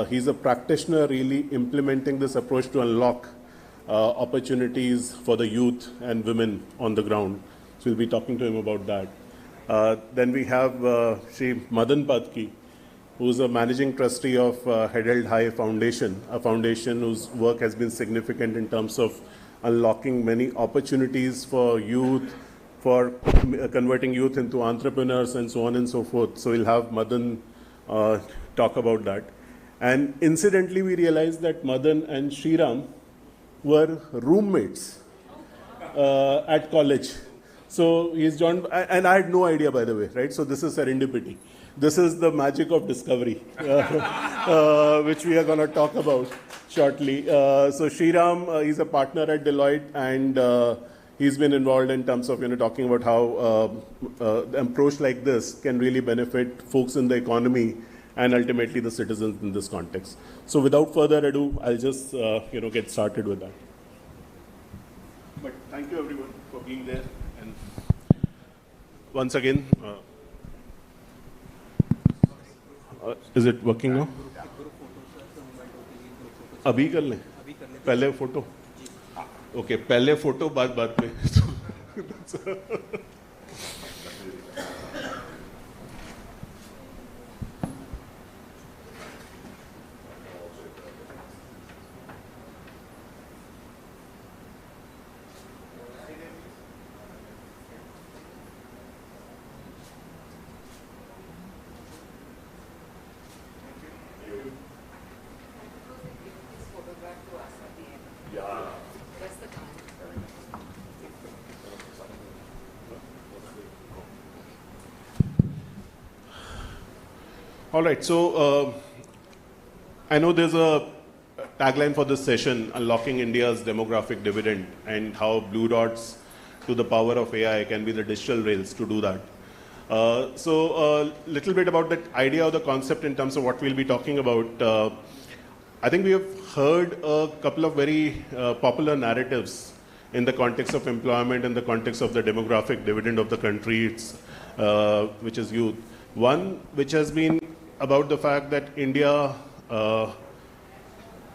He's a practitioner really implementing this approach to unlock opportunities for the youth and women on the ground. So we'll be talking to him about that. Then we have Shri Madan Patki, who's a managing trustee of Head Held High Foundation, a foundation whose work has been significant in terms of unlocking many opportunities for youth, for converting youth into entrepreneurs and so on and so forth. So we'll have Madan talk about that. And incidentally, we realized that Madan and Shriram were roommates at college. So he's joined, and I had no idea, by the way, right? So this is serendipity. This is the magic of discovery, which we are going to talk about shortly. So Shriram, he's a partner at Deloitte, and he's been involved in terms of talking about how an approach like this can really benefit folks in the economy and ultimately the citizens in this context. So without further ado, I'll just get started with that. But thank you everyone for being there. And once again, is it working now? अभी कर लें पहले photo okay पहले photo बाद में All right, so I know there's a tagline for this session, Unlocking India's Demographic Dividend, and how Blue Dots to the power of AI can be the digital rails to do that. So a little bit about that idea or the concept in terms of what we'll be talking about. I think we have heard a couple of very popular narratives in the context of employment, in the context of the demographic dividend of the country, which is youth. One, which has been about the fact that India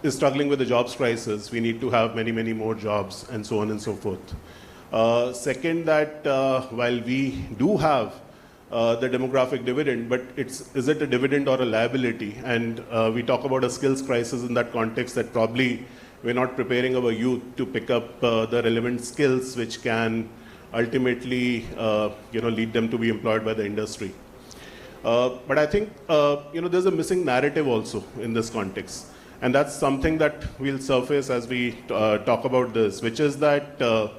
is struggling with the jobs crisis. We need to have many, many more jobs and so on and so forth. Second, that while we do have the demographic dividend, but is it a dividend or a liability? And we talk about a skills crisis in that context, that probably we're not preparing our youth to pick up the relevant skills which can ultimately lead them to be employed by the industry. But I think there's a missing narrative also in this context, and that's something that will surface as we talk about this, which is that there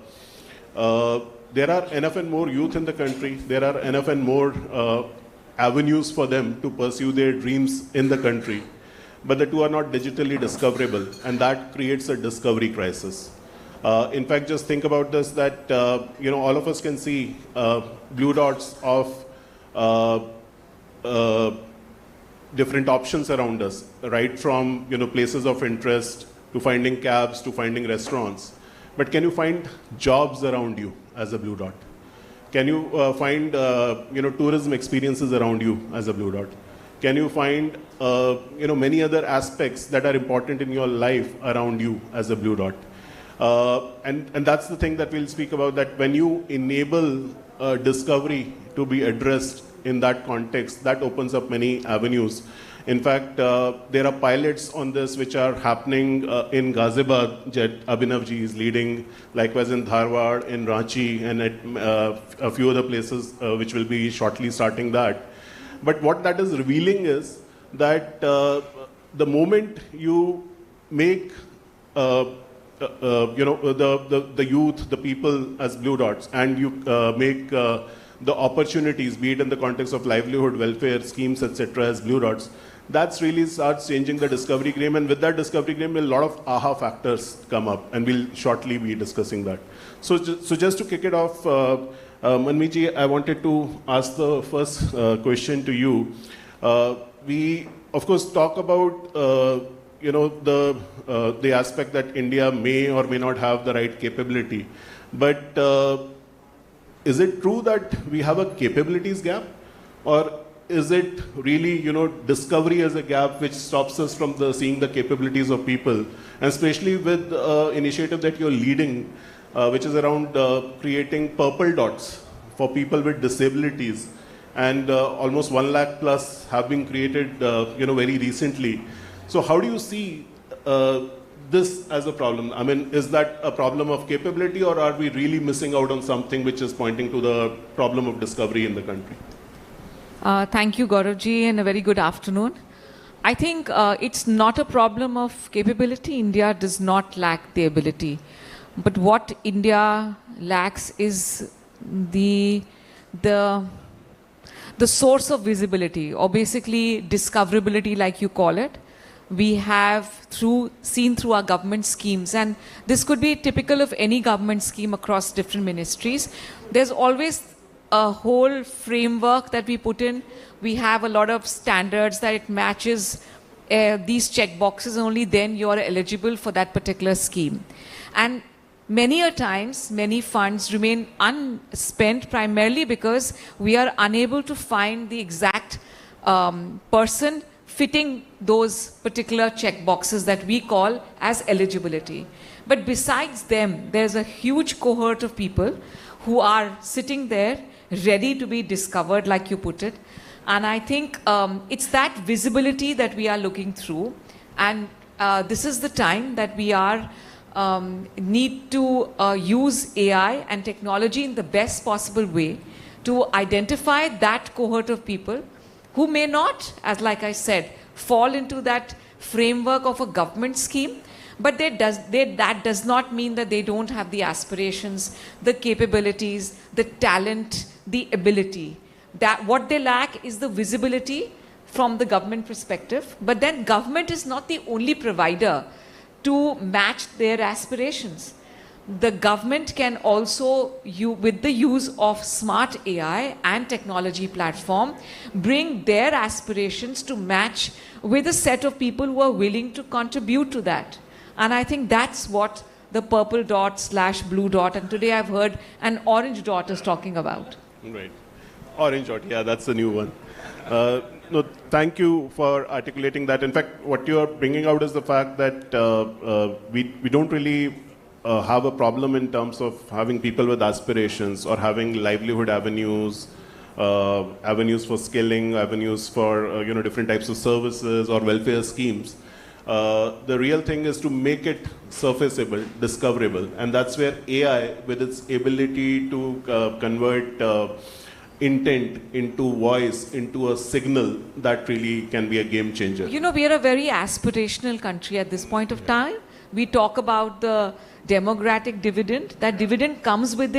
are enough and more youth in the country, there are enough and more avenues for them to pursue their dreams in the country, but the two are not digitally discoverable, and that creates a discovery crisis. In fact, just think about this, that all of us can see blue dots of different options around us, right from places of interest to finding cabs to finding restaurants. But can you find jobs around you as a blue dot? Can you find tourism experiences around you as a blue dot? Can you find many other aspects that are important in your life around you as a blue dot? And that's the thing that we'll speak about, that when you enable discovery to be addressed in that context, that opens up many avenues. In fact, there are pilots on this which are happening in Ghaziabad, that Abhinavji is leading, likewise in Dharwad, in Ranchi, and at a few other places which will be shortly starting that. But what that is revealing is that the moment you make the youth, the people as blue dots, and you make the opportunities, be it in the context of livelihood, welfare schemes, etc., as blue dots, that's really starts changing the discovery game. And with that discovery game, a lot of aha factors come up, and we'll shortly be discussing that. So just to kick it off, Manmeet, I wanted to ask the first question to you. We, of course, talk about the aspect that India may or may not have the right capability, but is it true that we have a capabilities gap, or is it really, discovery as a gap which stops us from seeing the capabilities of people, and especially with the initiative that you're leading, which is around creating purple dots for people with disabilities, and almost 1 lakh plus have been created, very recently. So how do you see this as a problem? I mean, is that a problem of capability, or are we really missing out on something which is pointing to the problem of discovery in the country? Thank you, Gauravji, and a very good afternoon. I think it's not a problem of capability. India does not lack the ability. But what India lacks is the source of visibility, or basically discoverability, like you call it. We have seen through our government schemes, and this could be typical of any government scheme across different ministries. There's always a whole framework that we put in. We have a lot of standards that it matches these check boxes, and only then you are eligible for that particular scheme. And many a times, many funds remain unspent primarily because we are unable to find the exact person fitting those particular check boxes that we call as eligibility. But besides them, there's a huge cohort of people who are sitting there ready to be discovered, like you put it. And I think it's that visibility that we are looking through. And this is the time that we are need to use AI and technology in the best possible way to identify that cohort of people who may not, as like I said, fall into that framework of a government scheme, but that does not mean that they don't have the aspirations, the capabilities, the talent, the ability. That what they lack is the visibility from the government perspective, but then government is not the only provider to match their aspirations. The government can also, with the use of smart AI and technology platform, bring their aspirations to match with a set of people who are willing to contribute to that. And I think that's what the purple dot / blue dot, and today I've heard an orange dot is talking about. Right. Orange dot, yeah, that's the new one. No, thank you for articulating that. In fact, what you're bringing out is the fact that we don't really have a problem in terms of having people with aspirations or having livelihood avenues, avenues for skilling, avenues for different types of services or welfare schemes. The real thing is to make it surfaceable, discoverable, and that's where AI, with its ability to convert intent into voice, into a signal, that really can be a game changer. You know, we are a very aspirational country at this point of time. We talk about the democratic dividend. That dividend comes with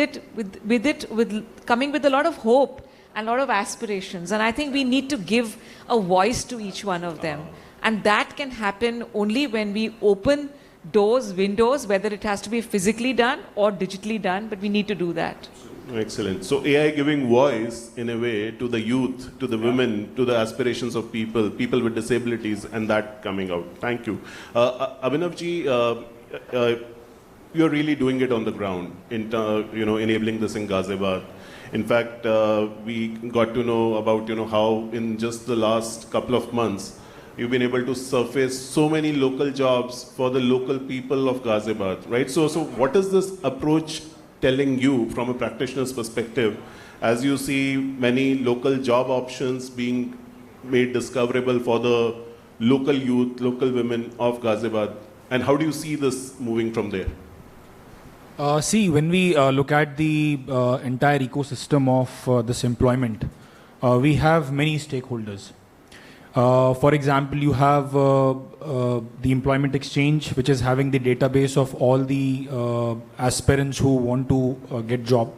coming with a lot of hope and a lot of aspirations. And I think we need to give a voice to each one of them. And that can happen only when we open doors, windows, whether it has to be physically done or digitally done, but we need to do that. Excellent. So AI giving voice in a way to the youth, to the women, to the aspirations of people with disabilities, and that coming out. Thank you. Abhinavji, you're really doing it on the ground, enabling this in Ghaziabad. In fact, we got to know about how in just the last couple of months you've been able to surface so many local jobs for the local people of Ghaziabad, right? So what is this approach telling you from a practitioner's perspective as you see many local job options being made discoverable for the local youth, local women of Ghaziabad? And how do you see this moving from there? See, when we look at the entire ecosystem of this employment, we have many stakeholders. For example, you have the employment exchange, which is having the database of all the aspirants who want to get job.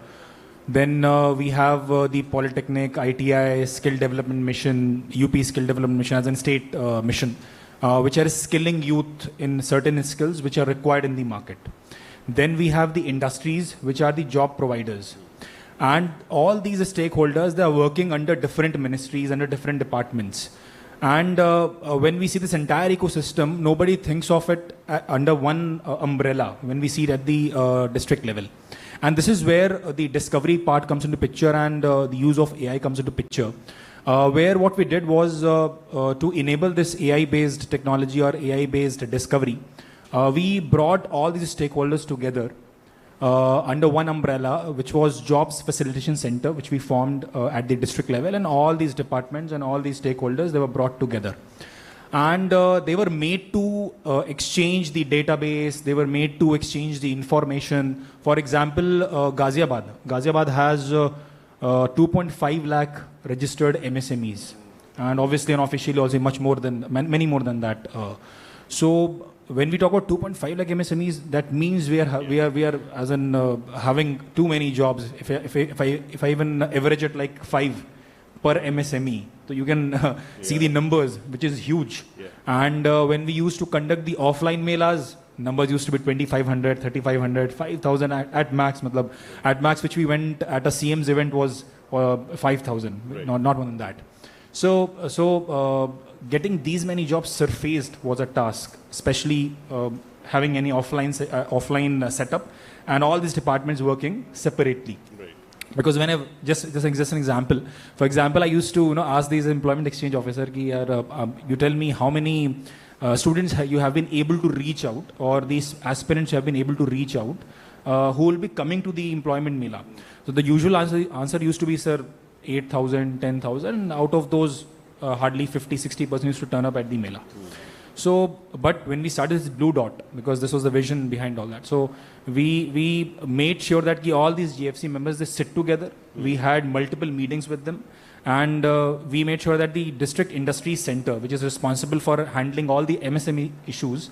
Then we have the Polytechnic, ITI, Skill Development Mission, UP Skill Development Mission as a state mission, which are skilling youth in certain skills which are required in the market. Then we have the industries, which are the job providers. And all these stakeholders, they are working under different ministries, under different departments. And when we see this entire ecosystem, nobody thinks of it under one umbrella when we see it at the district level. And this is where the discovery part comes into picture and the use of AI comes into picture. where what we did was to enable this AI-based technology or AI-based discovery. We brought all these stakeholders together under one umbrella, which was Jobs Facilitation Center, which we formed at the district level, and all these departments and all these stakeholders, they were brought together. And they were made to exchange the database, they were made to exchange the information. For example, Ghaziabad. Ghaziabad has 2.5 lakh registered MSMEs. And obviously, unofficially, also many more than that. So when we talk about 2.5 lakh MSMEs, that means we are as in having too many jobs. If I even average it like 5 per MSME, so you can see the numbers, which is huge. Yeah. And when we used to conduct the offline melas, numbers used to be 2,500, 3,500, 5,000 at max. At max, which we went at a CM's event was 5,000, right. not more than that. So getting these many jobs surfaced was a task, especially having any offline setup and all these departments working separately. Right. Because whenever, just an example, for example, I used to ask these employment exchange officer, you tell me how many students you have been able to reach out, or these aspirants have been able to reach out, who will be coming to the employment mela. So the usual answer used to be, sir, 8,000, 10,000. Out of those, hardly 50-60% used to turn up at the mela. So, but when we started this blue dot, because this was the vision behind all that, so we made sure that all these GFC members, they sit together. We had multiple meetings with them, and we made sure that the district industry center, which is responsible for handling all the MSME issues,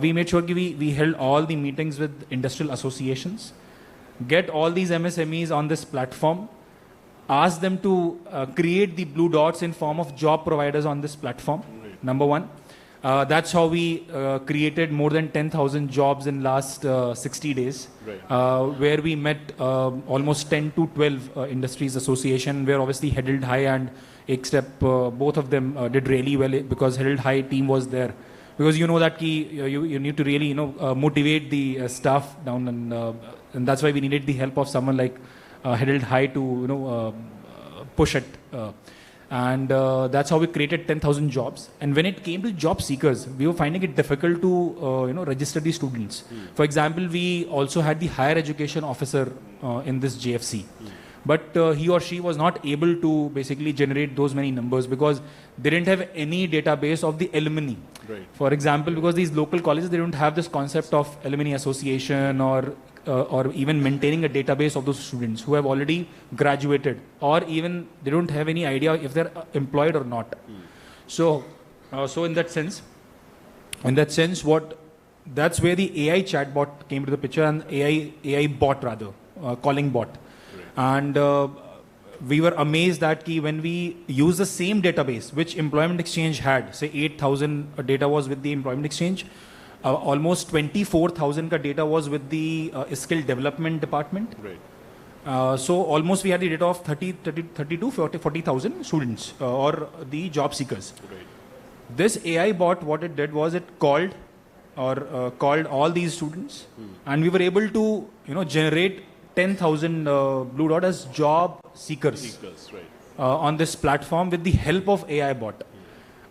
we made sure we held all the meetings with industrial associations, get all these MSMEs on this platform, ask them to create the blue dots in form of job providers on this platform. Right. Number one. That's how we created more than 10,000 jobs in last 60 days, Right. where we met almost 10 to 12 industries association, where obviously Headed High and Ekstep, both of them did really well, because Headed High team was there. Because you know that you need to really motivate the staff down, and that's why we needed the help of someone like Headed High to push it. And that's how we created 10,000 jobs. And when it came to job seekers, we were finding it difficult to register the students. For example, we also had the higher education officer in this JFC. But he or she was not able to basically generate those many numbers, because they didn't have any database of the alumni. Right. For example, because these local colleges, they don't have this concept of alumni association, or even maintaining a database of those students who have already graduated, or even they don't have any idea if they're employed or not. So in that sense, that's where the AI chatbot came to the picture, and AI bot rather, calling bot. Right. And we were amazed that when we use the same database which Employment Exchange had, say 8,000 data was with the Employment Exchange, almost 24,000 ka data was with the skill development department. Right. So almost we had the data of 30 to 40,000 students or the job seekers. Right. This AI bot, what it did was it called all these students, and we were able to generate 10,000 blue dot as job seekers, Right. on this platform with the help of AI bot.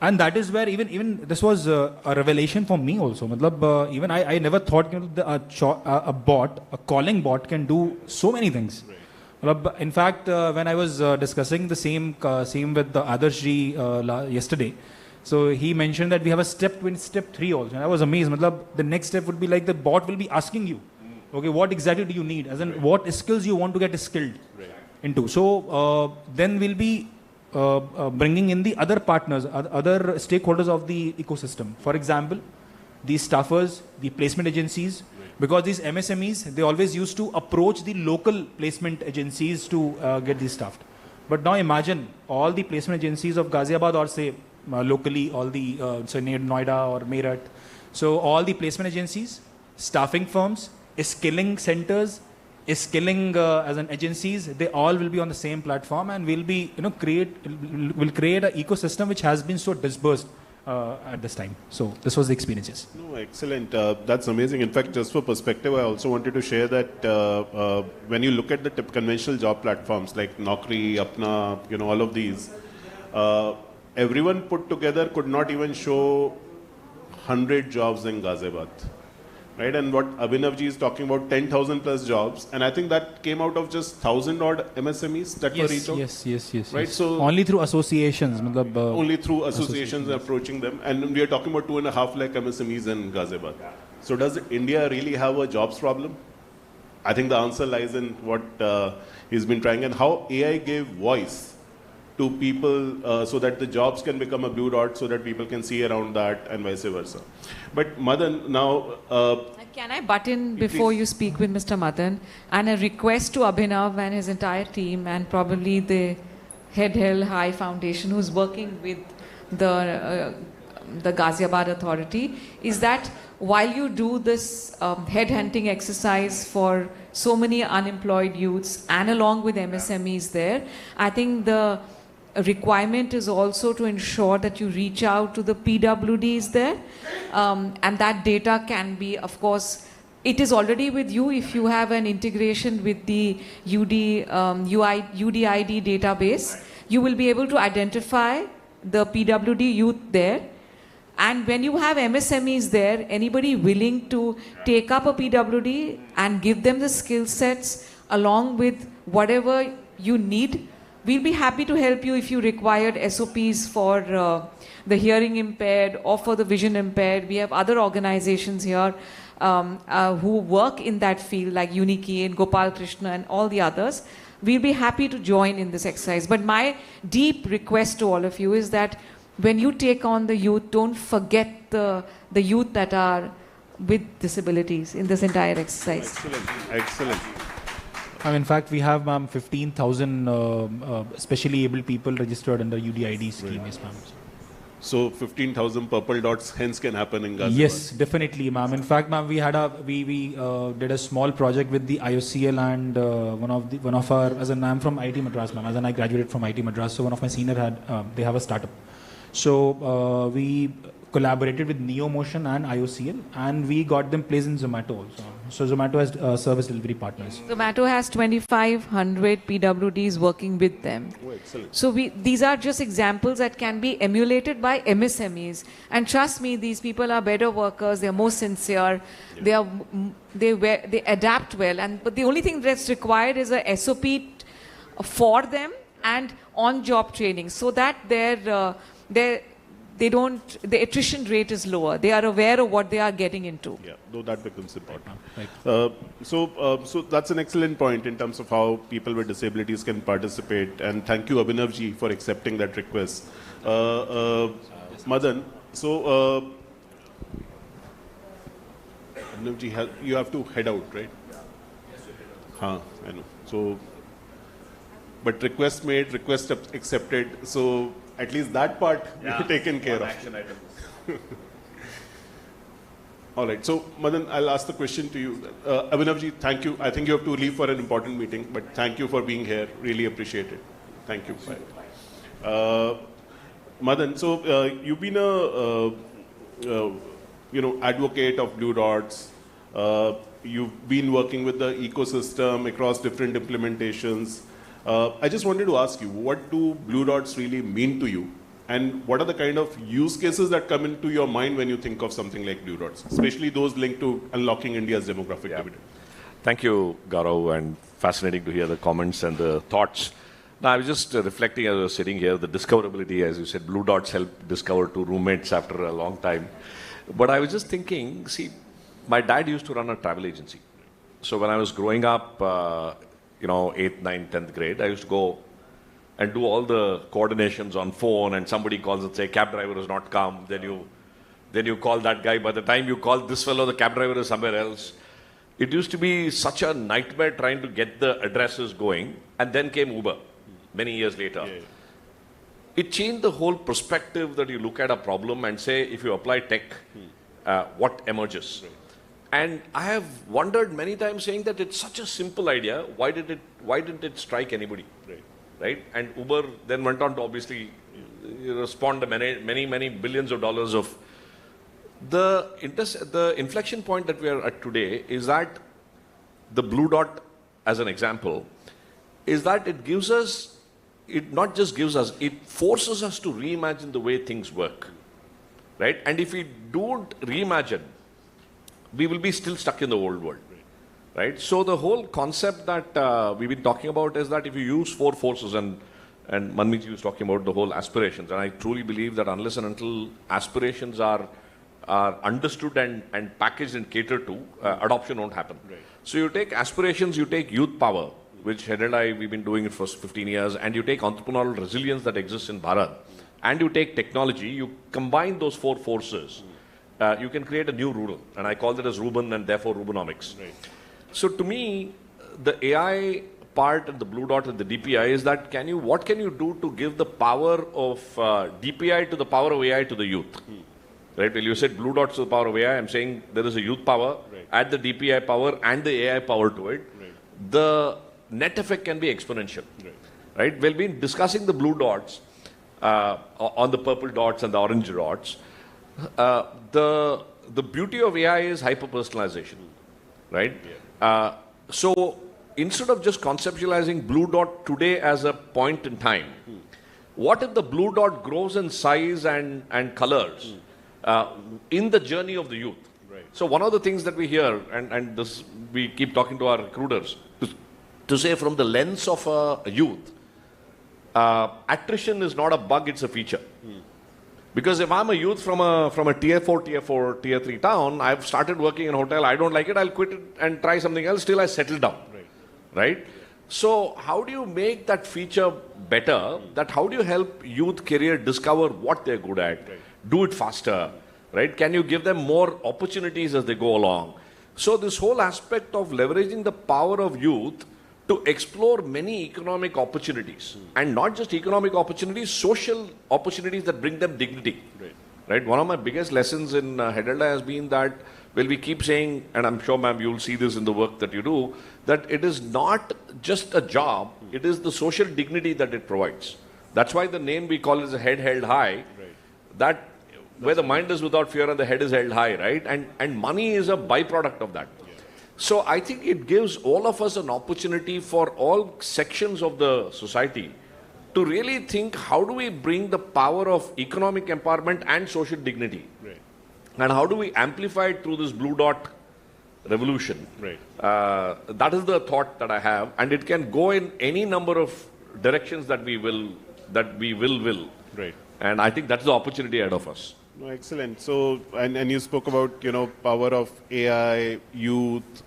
And that is where even this was a revelation for me also. Even I never thought a bot, a calling bot, can do so many things. Right. In fact, when I was discussing the same with the Adarsh ji yesterday, so he mentioned that we have a step 3 also. And I was amazed. The next step would be like the bot will be asking you, okay, what exactly do you need? As in, right, what skills you want to get skilled into. So then we'll be bringing in the other partners, other stakeholders of the ecosystem. For example, the staffers, the placement agencies, because these MSMEs, they always used to approach the local placement agencies to get these staffed. But now imagine all the placement agencies of Ghaziabad, or say locally, all the say near Noida or Meerut. So all the placement agencies, staffing firms, skilling centers, skilling as an agencies, they all will be on the same platform, and will be create an ecosystem which has been so dispersed at this time. So this was the experiences. No, excellent. That's amazing. In fact, just for perspective, I also wanted to share that when you look at the conventional job platforms like Naukri, Apna, all of these, everyone put together could not even show 100 jobs in Ghaziabad. Right, and what Abhinavji is talking about, 10,000 plus jobs, and I think that came out of just 1,000 odd MSMEs that were reached out. Yes. Right, so only through associations. Only through associations approaching them, and we are talking about 2.5 lakh MSMEs in Ghaziabad. So does India really have a jobs problem? I think the answer lies in what he's been trying, and how AI gave voice to people so that the jobs can become a blue dot, so that people can see around that, and vice versa. But Madan, now... can I butt in before you speak with Mr. Madan? And a request to Abhinav and his entire team, and probably the Head Hill High Foundation, who's working with the Ghaziabad Authority, is that while you do this headhunting exercise for so many unemployed youths, and along with MSMEs there, I think the requirement is also to ensure that you reach out to the PWDs there, and that data can be, of course, it is already with you if you have an integration with the UDID database. You will be able to identify the PWD youth there, and when you have MSMEs there, anybody willing to take up a PWD and give them the skill sets along with whatever you need, we'll be happy to help you if you required SOPs for the hearing impaired or for the vision impaired. We have other organizations here who work in that field, like Uniki and Gopal Krishna and all the others. We'll be happy to join in this exercise. But my deep request to all of you is that when you take on the youth, don't forget the youth that are with disabilities in this entire exercise. Excellent. In fact, we have 15,000 specially able people registered under UDID scheme. Right. Yes, ma'am. So 15,000 purple dots hence can happen in Ghaziabad. Yes, definitely, ma'am. In fact, ma'am, we did a small project with the IOCL and one of our, as in I'm from IT Madras, ma'am. As in I graduated from IT Madras, so one of my senior they have a startup. So we collaborated with NeoMotion and IOCL, and we got them placed in Zomato also. So Zomato has service delivery partners. Zomato has 2,500 PWDs working with them. Oh, excellent. So these are just examples that can be emulated by MSMEs. And trust me, these people are better workers. They are more sincere. Yeah. They adapt well. But the only thing that's required is a SOP for them and on-job training, so that the attrition rate is lower. They are aware of what they are getting into. Yeah, though that becomes important. Right. So that's an excellent point in terms of how people with disabilities can participate. And thank you, Abhinavji, for accepting that request. Madan, so Abhinavji, you have to head out, right? I know. So, but request made, request accepted. So at least that part taken care of. Action item. All right. So, Madan, I'll ask the question to you. Abhinavji, thank you. I think you have to leave for an important meeting, but thank you for being here. Really appreciate it. Thank you. Bye. Madan, so you've been a advocate of Blue Dots. You've been working with the ecosystem across different implementations. I just wanted to ask you, what do Blue Dots really mean to you? And what are the kind of use cases that come into your mind when you think of something like Blue Dots, especially those linked to unlocking India's demographic dividend? Thank you, Gaurav, and fascinating to hear the comments and the thoughts. Now, I was just reflecting as I was sitting here, the discoverability, as you said, Blue Dots help discover two roommates after a long time. But I was just thinking, see, my dad used to run a travel agency. So when I was growing up, 8th, 9th, 10th grade, I used to go and do all the coordinations on phone, and somebody calls and say, cab driver has not come. Then you call that guy. By the time you call this fellow, the cab driver is somewhere else. It used to be such a nightmare trying to get the addresses going. And then came Uber many years later. Yeah. It changed the whole perspective that you look at a problem and say, if you apply tech, what emerges? Right. And I have wondered many times, saying that it's such a simple idea. Why didn't it strike anybody? Right? And Uber then went on to obviously respond to many billions of dollars of the inflection point that we are at today is that the Blue Dot, as an example, is that it gives us it not just gives us, it forces us to reimagine the way things work, right? And if we don't reimagine, we will be still stuck in the old world, right? So the whole concept that we've been talking about is that if you use four forces, and Manmeet was talking about the whole aspirations, and I truly believe that unless and until aspirations are understood and packaged and catered to, adoption won't happen. Right. So you take aspirations, you take youth power, which Head and I, we've been doing it for 15 years, and you take entrepreneurial resilience that exists in Bharat, and you take technology, you combine those four forces, you can create a new rural, and I call it as Ruben and therefore Rubenomics. Right. So to me, the AI part and the blue dot and the DPI is that what can you do to give the power of DPI to the power of AI to the youth? Right? Well, you said blue dots to the power of AI. I'm saying there is a youth power, add the DPI power and the AI power to it. Right. The net effect can be exponential. Right? Well, we've been discussing the blue dots on the purple dots and the orange dots. The beauty of AI is hyper-personalization. Right? Yeah. So instead of just conceptualizing blue dot today as a point in time, what if the blue dot grows in size and colors in the journey of the youth? Right. So one of the things that we hear, and this we keep talking to our recruiters, to say from the lens of a youth, attrition is not a bug, it's a feature. Because if I'm a youth from a tier 4, tier 3 town, I've started working in a hotel, I don't like it, I'll quit it and try something else till I settle down. Right? So how do you make that feature better? That how do you help youth career discover what they're good at, do it faster, right? Can you give them more opportunities as they go along? So this whole aspect of leveraging the power of youth to explore many economic opportunities, and not just economic opportunities, social opportunities that bring them dignity. Right? One of my biggest lessons in Hedelda has been that, well, we keep saying, and I'm sure, ma'am, you'll see this in the work that you do, that it is not just a job, it is the social dignity that it provides. That's why the name we call is a head held high, that where the mind is without fear and the head is held high, right? And money is a byproduct of that. So I think it gives all of us an opportunity for all sections of the society to really think, how do we bring the power of economic empowerment and social dignity? Right. And how do we amplify it through this blue dot revolution? Right. That is the thought that I have, and it can go in any number of directions that we will. Right. And I think that's the opportunity ahead of us. No, excellent. So, and you spoke about, power of AI, youth,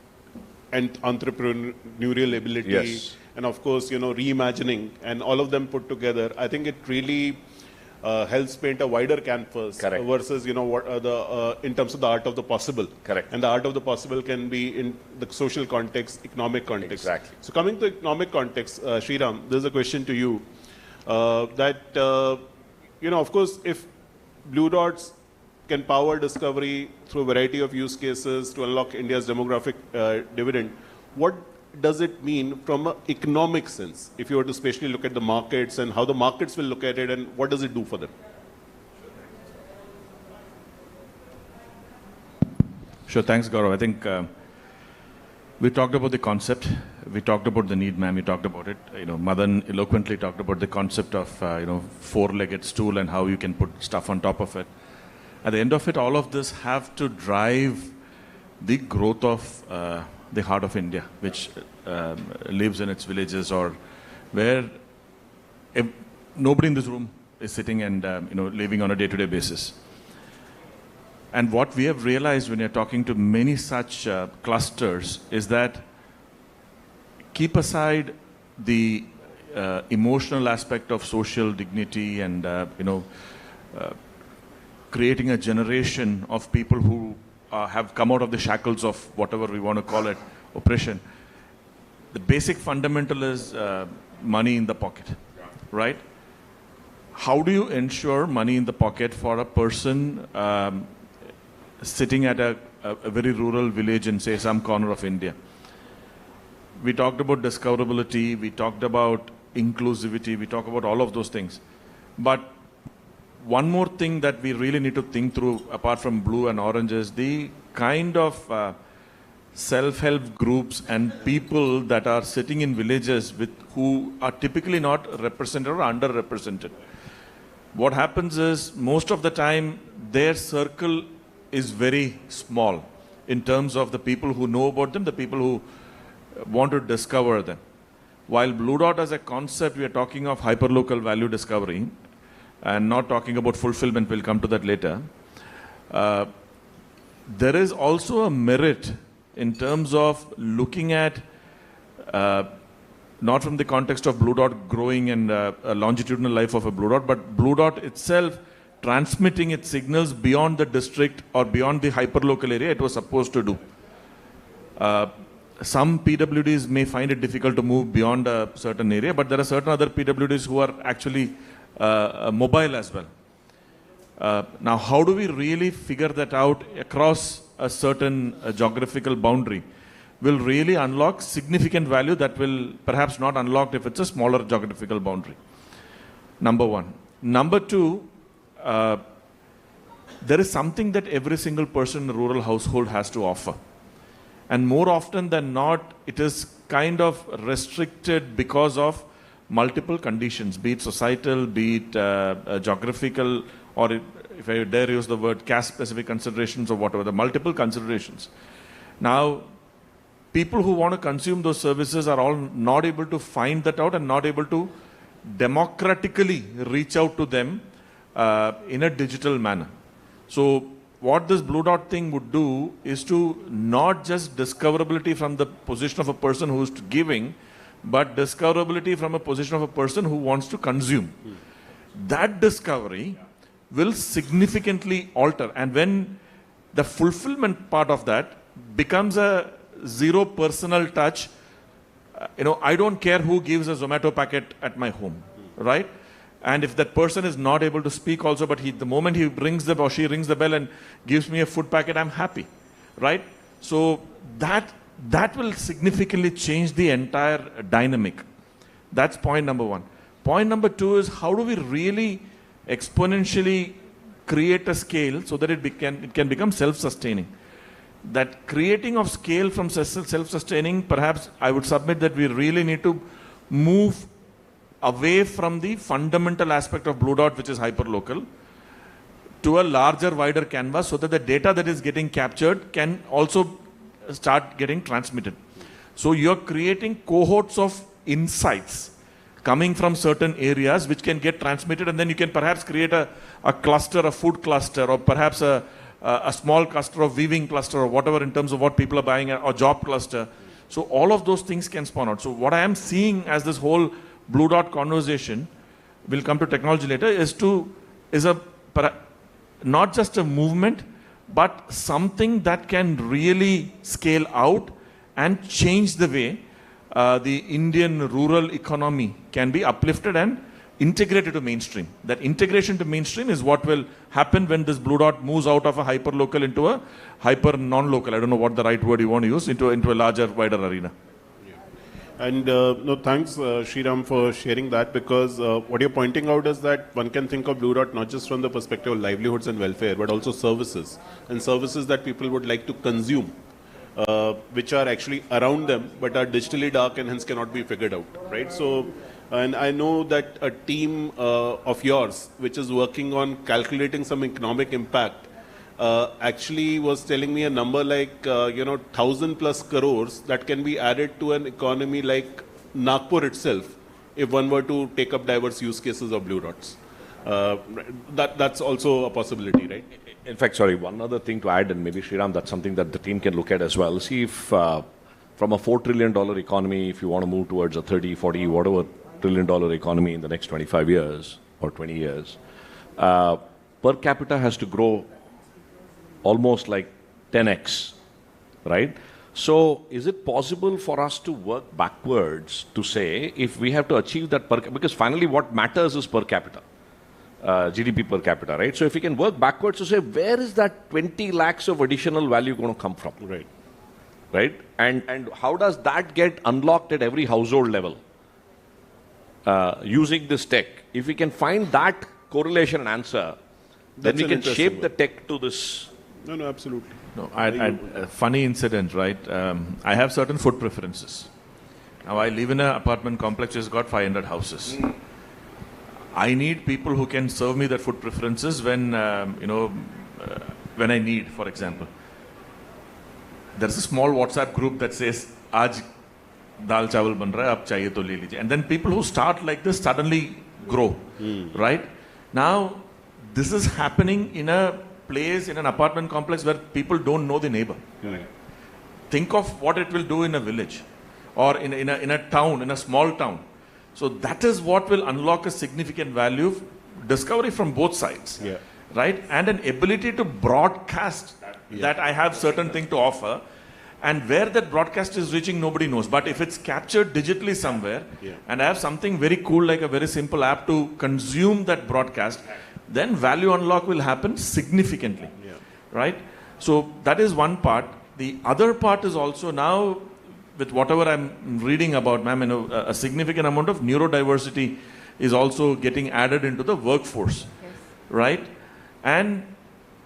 and entrepreneurial ability. Yes. And of course, reimagining, and all of them put together. I think it really helps paint a wider canvas. Correct. Versus, in terms of the art of the possible. Correct. And the art of the possible can be in the social context, economic context. Exactly. So coming to economic context, Sriram, there's a question to you of course, if blue dots can power discovery through a variety of use cases to unlock India's demographic dividend, what does it mean from an economic sense, if you were to especially look at the markets and how the markets will look at it, and what does it do for them? Sure, thanks, Gaurav. I think we talked about the concept, we talked about the need, ma'am, you talked about it. Madan eloquently talked about the concept of, four-legged stool and how you can put stuff on top of it. At the end of it, all of this have to drive the growth of the heart of India, which lives in its villages, or where nobody in this room is sitting and living on a day-to-day basis. And what we have realized when you're talking to many such clusters is that keep aside the emotional aspect of social dignity and creating a generation of people who have come out of the shackles of whatever we want to call it, oppression. The basic fundamental is money in the pocket, right? How do you ensure money in the pocket for a person sitting at a very rural village in, say, some corner of India? We talked about discoverability, we talked about inclusivity, we talked about all of those things. But one more thing that we really need to think through, apart from blue and orange, is the kind of self-help groups and people that are sitting in villages with who are typically not represented or underrepresented. What happens is most of the time their circle is very small in terms of the people who know about them, the people who want to discover them. While Blue Dot as a concept, we are talking of hyperlocal value discovery and not talking about fulfillment. We'll come to that later. There is also a merit in terms of looking at, not from the context of Blue Dot growing and a longitudinal life of a Blue Dot, but Blue Dot itself transmitting its signals beyond the district or beyond the hyperlocal area it was supposed to do. Some PWDs may find it difficult to move beyond a certain area, but there are certain other PWDs who are actually mobile as well. Now, how do we really figure that out across a certain geographical boundary? Will really unlock significant value that will perhaps not unlocked if it's a smaller geographical boundary. Number one. Number two, there is something that every single person in a rural household has to offer. And more often than not, it is kind of restricted because of multiple conditions, be it societal, be it geographical, or if I dare use the word caste-specific considerations or whatever, the multiple considerations. Now, people who want to consume those services are all not able to find that out and not able to democratically reach out to them in a digital manner. So what this Blue Dot thing would do is to not just discoverability from the position of a person who is giving, but discoverability from a position of a person who wants to consume. That discovery will significantly alter. And when the fulfillment part of that becomes a zero personal touch, I don't care who gives a Zomato packet at my home, right? And if that person is not able to speak also, but the moment he rings the or she rings the bell and gives me a food packet, I'm happy, right? So that will significantly change the entire dynamic. That's point number one. Point number two is how do we really exponentially create a scale so that it can become self-sustaining. That creating of scale from self-sustaining, perhaps I would submit that we really need to move away from the fundamental aspect of Blue Dot, which is hyperlocal, to a larger, wider canvas so that the data that is getting captured can also start getting transmitted. So you're creating cohorts of insights coming from certain areas which can get transmitted, and then you can perhaps create a cluster, a food cluster, or perhaps a small cluster of weaving cluster or whatever in terms of what people are buying, or job cluster. So all of those things can spawn out. So what I am seeing as this whole Blue Dot conversation, we'll come to technology later, is not just a movement, but something that can really scale out and change the way the Indian rural economy can be uplifted and integrated to mainstream. That integration to mainstream is what will happen when this Blue Dot moves out of a hyper-local into a hyper-non-local. I don't know what the right word you want to use, into a larger, wider arena. And thanks, Sriram, for sharing that, because what you're pointing out is that one can think of Blue Dot not just from the perspective of livelihoods and welfare, but also services, and services that people would like to consume, which are actually around them, but are digitally dark and hence cannot be figured out, right? So, and I know that a team of yours, which is working on calculating some economic impact, actually was telling me a number like 1,000+ crores that can be added to an economy like Nagpur itself if one were to take up diverse use cases of Blue Dots. That's also a possibility, right? In fact, sorry, one other thing to add, and maybe Sriram, that's something that the team can look at as well. See if from a $4 trillion economy, if you want to move towards a 30, 40, whatever $1 trillion economy in the next 25 years or 20 years, per capita has to grow almost like 10x, right? So is it possible for us to work backwards to say if we have to achieve that because finally what matters is per capita, GDP per capita, right? So if we can work backwards to say where is that 20 lakhs of additional value going to come from, right? And how does that get unlocked at every household level using this tech? If we can find that correlation and answer, then we can shape the tech to this No, absolutely. No, a funny incident, right? I have certain food preferences. Now, I live in an apartment complex which has got 500 houses. I need people who can serve me that food preferences when, when I need, for example. There's a small WhatsApp group that says, Aaj dal chawal ban raha hai, aap chahiye to le lijiye. And then people who start like this suddenly grow, right? Now, this is happening in a place, in an apartment complex where people don't know the neighbor. Think of what it will do in a village or in a town, in a small town. So that is what will unlock a significant value, discovery from both sides, right? And an ability to broadcast that I have certain thing to offer, and where that broadcast is reaching, nobody knows. But if it's captured digitally somewhere, and I have something very cool like a very simple app to consume that broadcast, then value unlock will happen significantly, right? So that is one part. The other part is also now, with whatever I'm reading about, ma'am, a significant amount of neurodiversity is also getting added into the workforce, right? And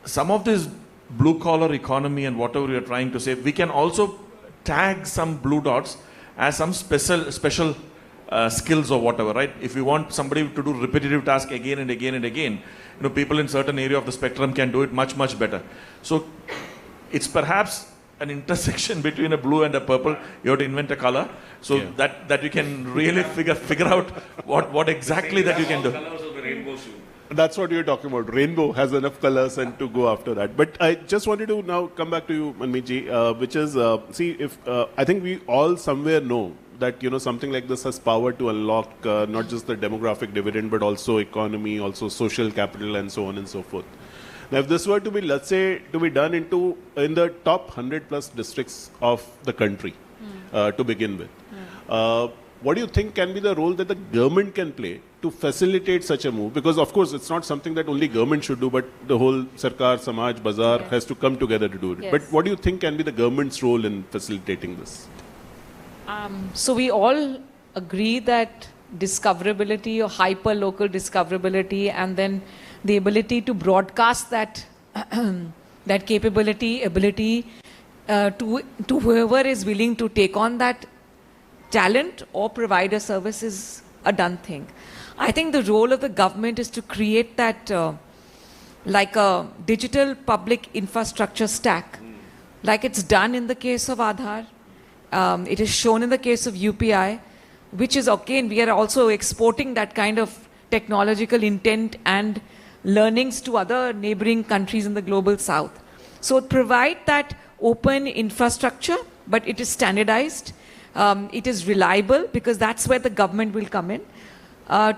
some of this blue-collar economy and whatever we are trying to say, we can also tag some blue dots as some special skills or whatever, right? If we want somebody to do repetitive tasks again and again and again, people in certain area of the spectrum can do it much, much better. So it's perhaps an intersection between a blue and a purple. You have to invent a color so that you can really figure out what exactly that you can do. That's what you're talking about. Rainbow has enough colors and to go after that. But I just wanted to now come back to you, Manmeet, which is, I think we all somewhere know that, something like this has power to unlock not just the demographic dividend, but also economy, also social capital, and so on and so forth. Now, if this were to be, let's say, to be done in the top 100 plus districts of the country to begin with, what do you think can be the role that the government can play to facilitate such a move? Because, of course, it's not something that only government should do, but the whole Sarkar, Samaj, Bazaar has to come together to do it. But what do you think can be the government's role in facilitating this? So we all agree that discoverability or hyper-local discoverability, and then the ability to broadcast that that ability to whoever is willing to take on that talent or provide a service is a done thing. I think the role of the government is to create that like a digital public infrastructure stack, like it's done in the case of Aadhaar. It is shown in the case of UPI, which is okay, and we are also exporting that kind of technological intent and learnings to other neighboring countries in the global south. So provide that open infrastructure, but it is standardized. It is reliable, because that's where the government will come in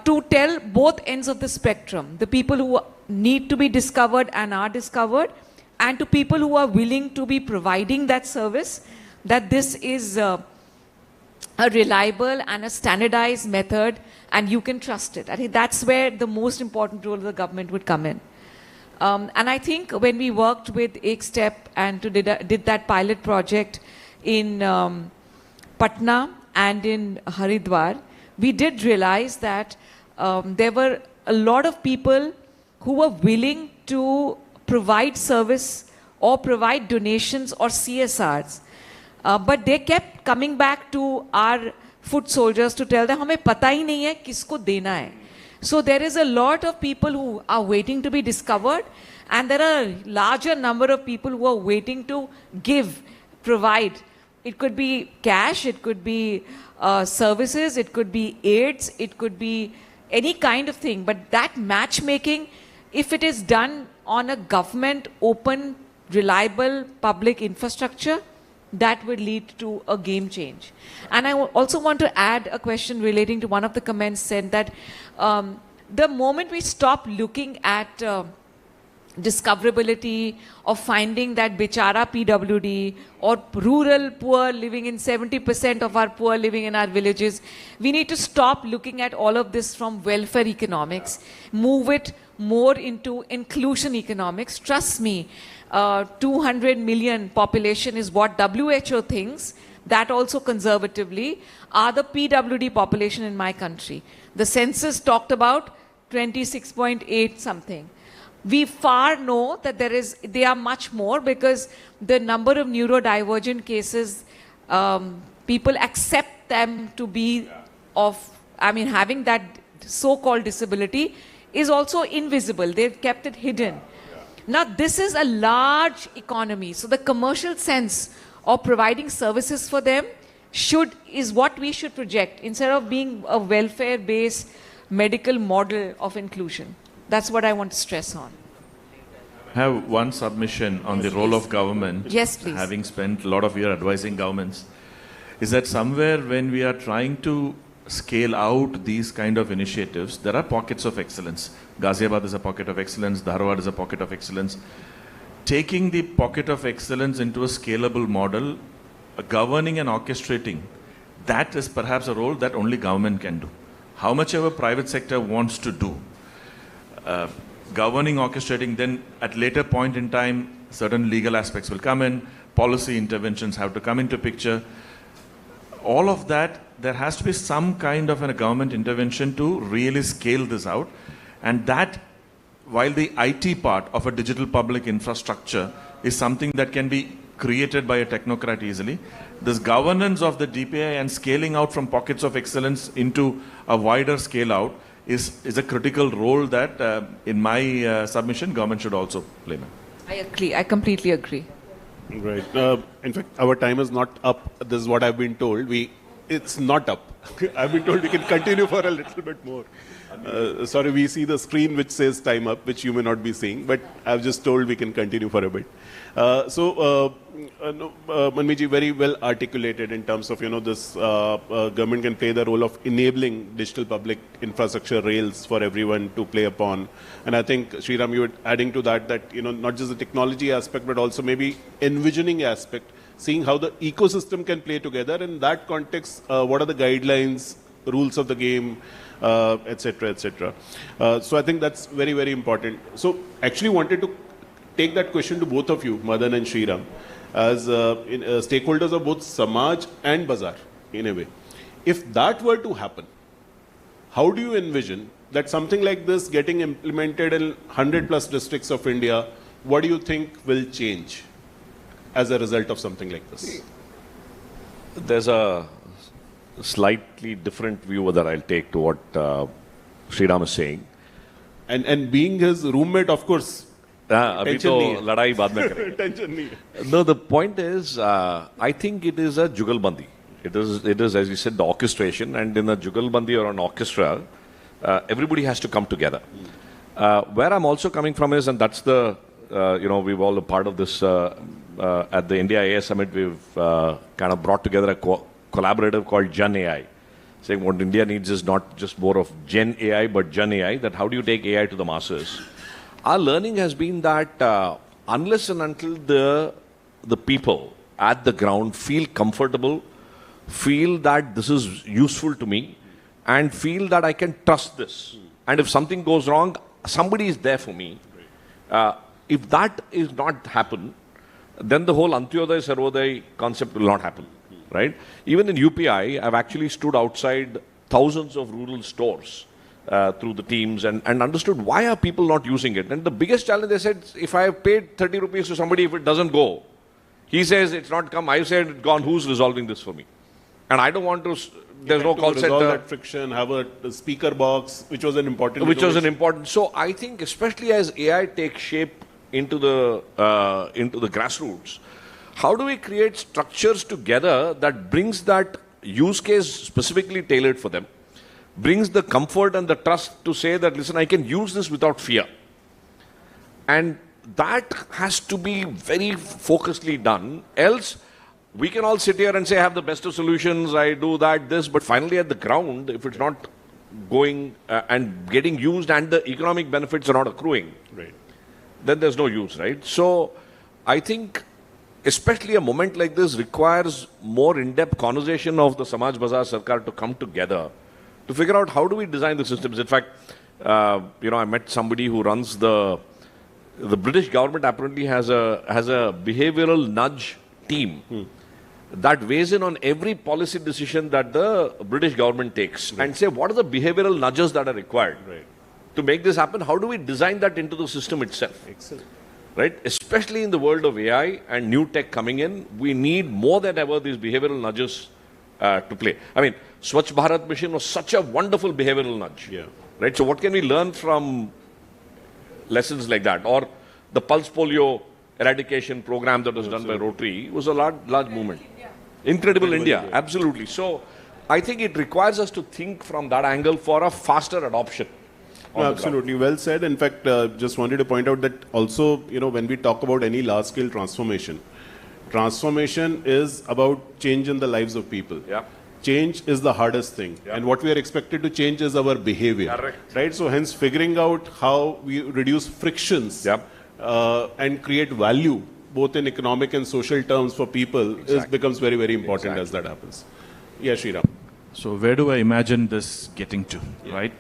to tell both ends of the spectrum, the people who need to be discovered and are discovered, and to people who are willing to be providing that service, that this is a reliable and a standardized method, and you can trust it. I think that's where the most important role of the government would come in. And I think when we worked with Ek Step and did that pilot project in Patna and in Haridwar, we did realize that there were a lot of people who were willing to provide service or provide donations or CSRs. But they kept coming back to our foot soldiers to tell them, हमें पता ही नहीं है किसको देना है. So there is a lot of people who are waiting to be discovered, and there are a larger number of people who are waiting to give, provide. It could be cash, it could be services, it could be aids, it could be any kind of thing. But that matchmaking, if it is done on a government open, reliable public infrastructure, that would lead to a game change. And I also want to add a question relating to one of the comments said that the moment we stop looking at discoverability of finding that bichara PWD or rural poor living in 70% of our poor living in our villages, we need to stop looking at all of this from welfare economics, move it more into inclusion economics. Trust me, 200 million population is what WHO thinks, that also conservatively, are the PWD population in my country. The census talked about 26.8 something. we far know that they are much more, because the number of neurodivergent cases, people accept them to be having that so-called disability is also invisible. They've kept it hidden. Now, this is a large economy. So the commercial sense of providing services for them is what we should project, instead of being a welfare-based medical model of inclusion. That's what I want to stress on. I have one submission on the role of government. Yes, please. Having spent a lot of years advising governments, is that somewhere when we are trying to scale out these kind of initiatives, there are pockets of excellence. Ghaziabad is a pocket of excellence, Dharwad is a pocket of excellence. Taking the pocket of excellence into a scalable model, governing and orchestrating, that is perhaps a role that only government can do. How much ever private sector wants to do, governing, orchestrating, then at later point in time, certain legal aspects will come in, policy interventions have to come into picture. All of that, there has to be some kind of a government intervention to really scale this out. And that, while the IT part of a digital public infrastructure is something that can be created by a technocrat easily, this governance of the DPI and scaling out from pockets of excellence into a wider scale out is a critical role that, in my submission, government should also play. I agree. I completely agree. Right. In fact, our time is not up. This is what I've been told. It's not up. I've been told we can continue for a little bit more. Sorry, we see the screen which says time up, which you may not be seeing, but I've just told we can continue for a bit. Manmeet, very well articulated in terms of, this government can play the role of enabling digital public infrastructure rails for everyone to play upon. And I think, Sriram, you were adding to that, not just the technology aspect, but also maybe envisioning aspect, seeing how the ecosystem can play together. In that context, what are the guidelines, rules of the game, etc., etc. So I think that's very, very important. So actually wanted to take that question to both of you, Madan and Sriram, as stakeholders of both Samaj and Bazaar, in a way. If that were to happen, how do you envision that something like this getting implemented in 100 plus districts of India, what do you think will change as a result of something like this? There's a slightly different view that I'll take to what Sriram is saying. And being his roommate, of course, अभी तो लड़ाई बाद में करेंगे. No, the point is, I think it is a jugalbandi. It is, as you said, the orchestration, and in a jugalbandi or an orchestra, everybody has to come together. Where I'm also coming from is, and that's the, we've all a part of this at the India AI Summit. We've kind of brought together a collaborative called Jan AI, saying what India needs is not just more of Gen AI, but Jan AI. That how do you take AI to the masses? Our learning has been that unless and until the people at the ground feel comfortable, feel that this is useful to me, and feel that I can trust this, and if something goes wrong, somebody is there for me. If that is not happen, then the whole Antyodaya Sarvodaya concept will not happen, right? Even in UPI, I've actually stood outside thousands of rural stores through the teams and understood why are people not using it. And the biggest challenge, they said, if I have paid 30 rupees to somebody, if it doesn't go, he says it's not come, I said it's gone, who's resolving this for me? And I don't want to, there's no call center. Resolve that friction, have a speaker box, which was an important So I think especially as AI takes shape into the grassroots, how do we create structures together that brings that use case specifically tailored for them, brings the comfort and the trust to say that, listen, I can use this without fear. And that has to be very focusedly done. Else, we can all sit here and say, I have the best of solutions, I do that, this, but finally at the ground, if it's not going and getting used and the economic benefits are not accruing, right, then there's no use, right? So I think especially a moment like this requires more in-depth conversation of the Samaj Bazaar Sarkar to come together to figure out how do we design the systems. In fact, I met somebody who runs the British government apparently has a behavioral nudge team that weighs in on every policy decision that the British government takes and say what are the behavioral nudges that are required. Right. to make this happen, how do we design that into the system itself? Excellent. Right? Especially in the world of AI and new tech coming in, we need more than ever these behavioral nudges to play. I mean, Swachh Bharat mission was such a wonderful behavioral nudge. Yeah. Right? So what can we learn from lessons like that? Or the pulse polio eradication program that was done by Rotary was a large movement. Incredible India, absolutely. So I think it requires us to think from that angle for a faster adoption. No, absolutely. Well said. In fact, just wanted to point out that also, when we talk about any large-scale transformation, transformation is about change in the lives of people. Yeah. Change is the hardest thing. Yeah. And what we are expected to change is our behavior. Correct. Right? So hence, figuring out how we reduce frictions Yeah. and create value, both in economic and social terms for people, becomes very, very important as that happens. Yeah, Sriram. So where do I imagine this getting to, right?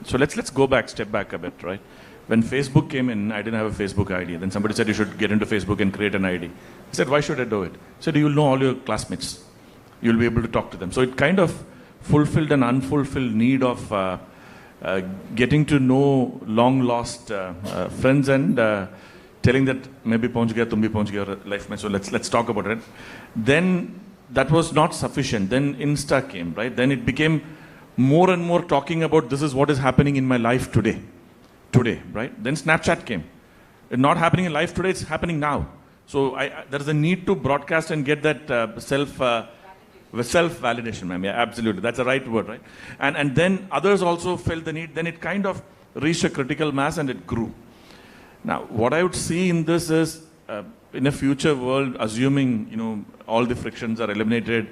So let's go back, step back a bit, right? When Facebook came in, I didn't have a Facebook ID. Then somebody said you should get into Facebook and create an ID. I said, why should I do it? I said, you'll know all your classmates. You'll be able to talk to them. So it kind of fulfilled an unfulfilled need of getting to know long lost friends and telling that maybe pahunch gaya, tum bhi pahunch gaya life mein. So let's talk about it. Then that was not sufficient. Then Insta came, right? Then it became more and more talking about this is what is happening in my life today, right? Then Snapchat came. It's not happening in life today, it's happening now. So there is a need to broadcast and get that self-validation, ma'am. Yeah, absolutely. That's the right word, right? And then others also felt the need. Then it kind of reached a critical mass and it grew. Now, what I would see in this is, in a future world, assuming, all the frictions are eliminated,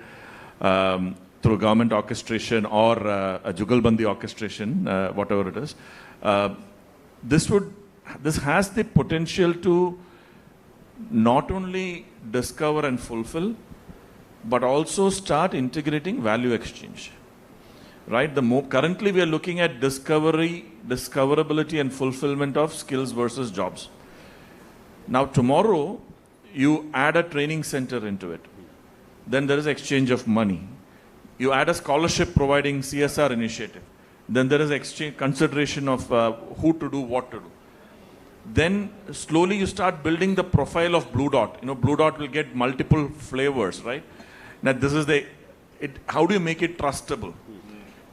through government orchestration or a Jugalbandi orchestration, whatever it is, this has the potential to not only discover and fulfill, but also start integrating value exchange. Right? Currently we are looking at discoverability and fulfillment of skills versus jobs. Now tomorrow, you add a training center into it. Then there is exchange of money. You add a scholarship providing CSR initiative. Then there is exchange consideration of who to do, what to do. Then slowly you start building the profile of Blue Dot. Blue Dot will get multiple flavors, right? Now this is how do you make it trustable?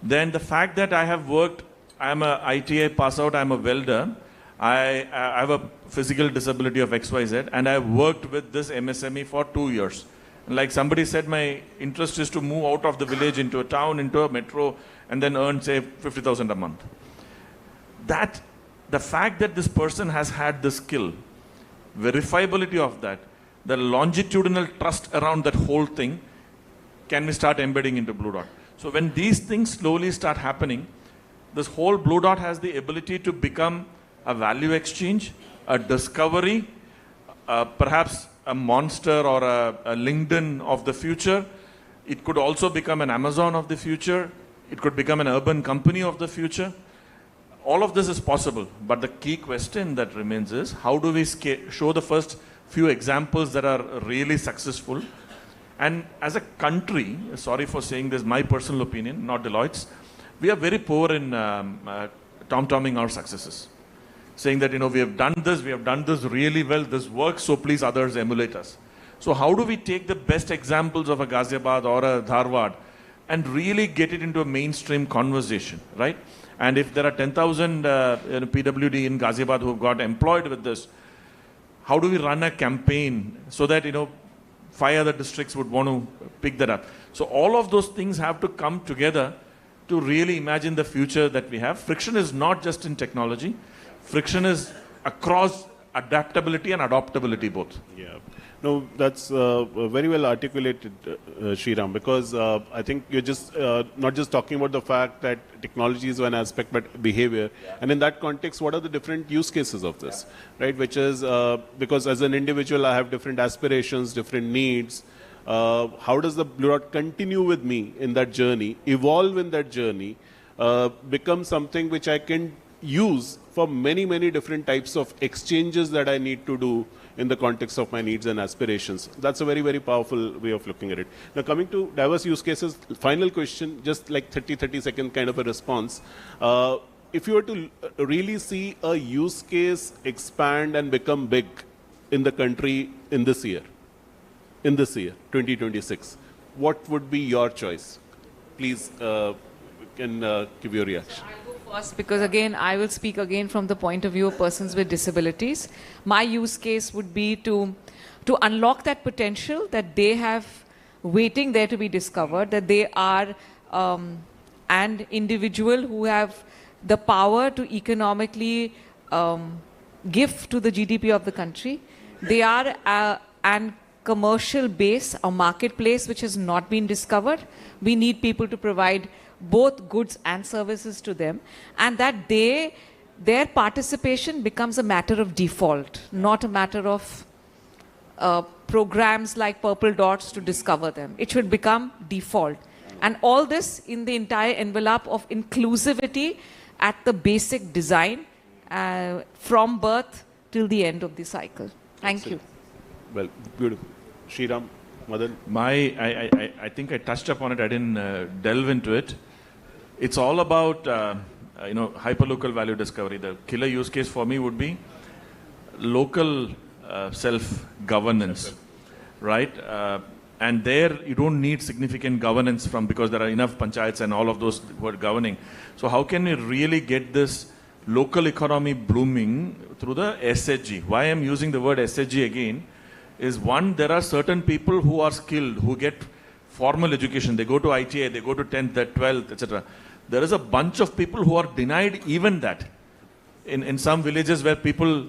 Then the fact that I have worked, I'm a ITI pass out, I'm a welder, I have a physical disability of XYZ, and I've worked with this MSME for 2 years. Like somebody said, my interest is to move out of the village into a town, into a metro, and then earn, say, 50,000 a month. The fact that this person has had the skill, verifiability of that, the longitudinal trust around that whole thing, can we start embedding into Blue Dot? So when these things slowly start happening, this whole Blue Dot has the ability to become a value exchange, a discovery, perhaps a Monster or a LinkedIn of the future. It could also become an Amazon of the future. It could become an urban company of the future. All of this is possible, but the key question that remains is, how do we show the first few examples that are really successful? And as a country, sorry for saying this, my personal opinion, not Deloitte's, we are very poor in tom-tomming our successes. Saying that, we have done this really well, this works, so please others emulate us. So how do we take the best examples of a Ghaziabad or a Dharwad and really get it into a mainstream conversation, right? And if there are 10,000 PWD in Ghaziabad who have got employed with this, how do we run a campaign so that, 5 other districts would want to pick that up? So all of those things have to come together to really imagine the future that we have. Friction is not just in technology. Friction is across adaptability and adoptability both. Yeah. No, that's very well articulated, Sriram, because I think you're just not just talking about the fact that technology is one aspect, but behavior. Yeah. And in that context, what are the different use cases of this, right? Which is because as an individual, I have different aspirations, different needs. How does the Blue Dot continue with me in that journey, evolve in that journey, become something which I can use for many, many different types of exchanges that I need to do in the context of my needs and aspirations. That's a very, very powerful way of looking at it. Now, coming to diverse use cases, final question, just like 30 second kind of a response. if you were to really see a use case expand and become big in the country in this year, 2026, what would be your choice? Please can give your reaction. I'll go first because again, I will speak again from the point of view of persons with disabilities. My use case would be to unlock that potential that they have waiting there to be discovered, that they are an individual who have the power to economically give to the GDP of the country. They are an commercial base, a marketplace which has not been discovered. We need people to provide both goods and services to them, and that their participation becomes a matter of default, not a matter of programs like Purple Dots to discover them. It should become default. And all this in the entire envelope of inclusivity at the basic design from birth till the end of the cycle. Thank you. Well, beautiful. Sriram, Madan. I think I touched upon it. I didn't delve into it. It's all about hyperlocal value discovery. The killer use case for me would be local self-governance, right? And there you don't need significant governance because there are enough panchayats and all of those who are governing. So how can we really get this local economy blooming through the SHG? Why I'm using the word SHG again is one, there are certain people who are skilled, who get formal education. They go to ITI, they go to 10th, 12th, etc. There is a bunch of people who are denied even that. In some villages where people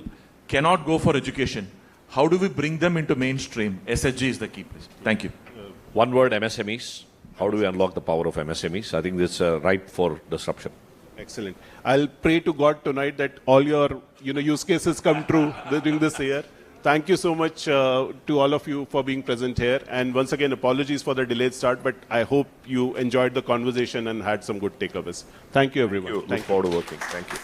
cannot go for education, how do we bring them into mainstream? SHG is the key place. Thank you. One word, MSMEs. How do we unlock the power of MSMEs? I think this is ripe for disruption. Excellent. I'll pray to God tonight that all your use cases come true during this year. Thank you so much to all of you for being present here. And once again, apologies for the delayed start, but I hope you enjoyed the conversation and had some good takeaways. Thank you, everyone. Look forward to working. Thank you.